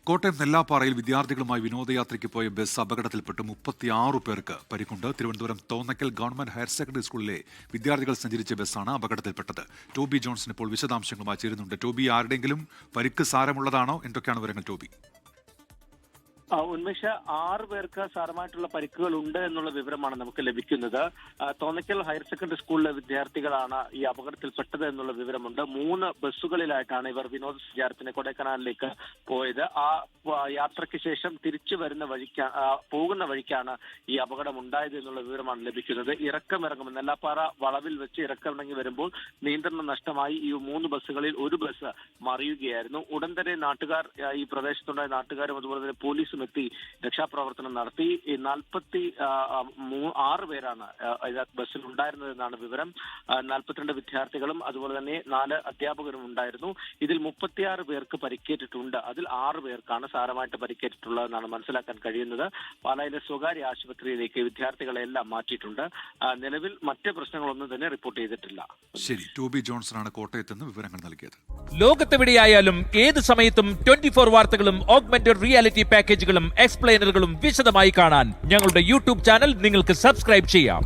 കോട്ടയം നെല്ലാപ്പാറയിൽ വിദ്യാർത്ഥികളുമായി വിനോദയാത്രയ്ക്ക് പോയ ബസ് അപകടത്തിൽപ്പെട്ട് 36 പേർക്ക് പരിക്കുണ്ട്. Thiruvananthapuram Thonnakkal government higher secondary സ്കൂളിലെ വിദ്യാർത്ഥികൾ സഞ്ചരിച്ച ബസ്സാണ് അപകടത്തിൽപ്പെട്ടത്. ടോബി ജോൺസൺ ഇപ്പോൾ വിശദാംശങ്ങളുമായി ചേരുന്നുണ്ട്. ടോബി, ആരുടെയെങ്കിലും പരിക്ക് സാരമുള്ളതാണോ? എന്തൊക്കെയാണ് വിവരങ്ങൾ, ടോബി? ഉന്മേഷ 6 പേർക്ക് സാരമായിട്ടുള്ള പരിക്കുകൾ ഉണ്ട് എന്നുള്ള വിവരമാണ് നമുക്ക് ലഭിക്കുന്നത്. തോന്നക്കൽ ഹയർ സെക്കൻഡറി സ്കൂളിലെ വിദ്യാർത്ഥികളാണ് ഈ അപകടത്തിൽപ്പെട്ടത് എന്നുള്ള വിവരമുണ്ട്. 3 ബസ്സുകളിലായിട്ടാണ് ഇവർ വിനോദസഞ്ചാരത്തിന് കൊടൈക്കനാലിലേക്ക് പോയത്. ആ യാത്രയ്ക്ക് ശേഷം തിരിച്ചു പോകുന്ന വഴിക്കാണ് ഈ അപകടം ഉണ്ടായത് എന്നുള്ള വിവരമാണ് ലഭിക്കുന്നത്. ഇറക്കമിറങ്ങും നെല്ലാപ്പാറ വളവിൽ വെച്ച് ഇറക്കമിറങ്ങി വരുമ്പോൾ നിയന്ത്രണം നഷ്ടമായി ഈ 3 ബസ്സുകളിൽ ഒരു ബസ് മറിയുകയായിരുന്നു. ഉടൻ തന്നെ ഈ പ്രദേശത്തുണ്ടായ നാട്ടുകാരും അതുപോലെ തന്നെ പോലീസും എത്തി രക്ഷാപ്രവർത്തനം നടത്തി. 46 പേരാണ് ബസ്സിൽ ഉണ്ടായിരുന്നതെന്നാണ് വിവരം. 42 വിദ്യാർത്ഥികളും അതുപോലെ തന്നെ 4 അധ്യാപകരും ഉണ്ടായിരുന്നു. ഇതിൽ 36 പേർക്ക് പരിക്കേറ്റിട്ടുണ്ട്. അതിൽ 6 പേർക്കാണ് സാരമായിട്ട് പരിക്കേറ്റിട്ടുള്ളതെന്നാണ് മനസ്സിലാക്കാൻ കഴിയുന്നത്. പാലായിലെ സ്വകാര്യ ആശുപത്രിയിലേക്ക് വിദ്യാർത്ഥികളെ എല്ലാം മാറ്റിയിട്ടുണ്ട്. നിലവിൽ മറ്റ് പ്രശ്നങ്ങളൊന്നും തന്നെ റിപ്പോർട്ട് ചെയ്തിട്ടില്ല. ശരി, ടോബി ജോൺസണാണ് കോട്ടയത്ത് നിന്ന് വിവരങ്ങൾ നൽകിയത്. ലോകത്തെവിടെയായാലും ഏത് സമയത്തും 24 വാർത്തകളും ഓഗ്മെന്റഡ് റിയാലിറ്റി പാക്കേജുകളും എക്സ്പ്ലെയിനറുകളും വിശദമായി കാണാൻ ഞങ്ങളുടെ യൂട്യൂബ് ചാനൽ നിങ്ങൾക്ക് സബ്സ്ക്രൈബ് ചെയ്യാം.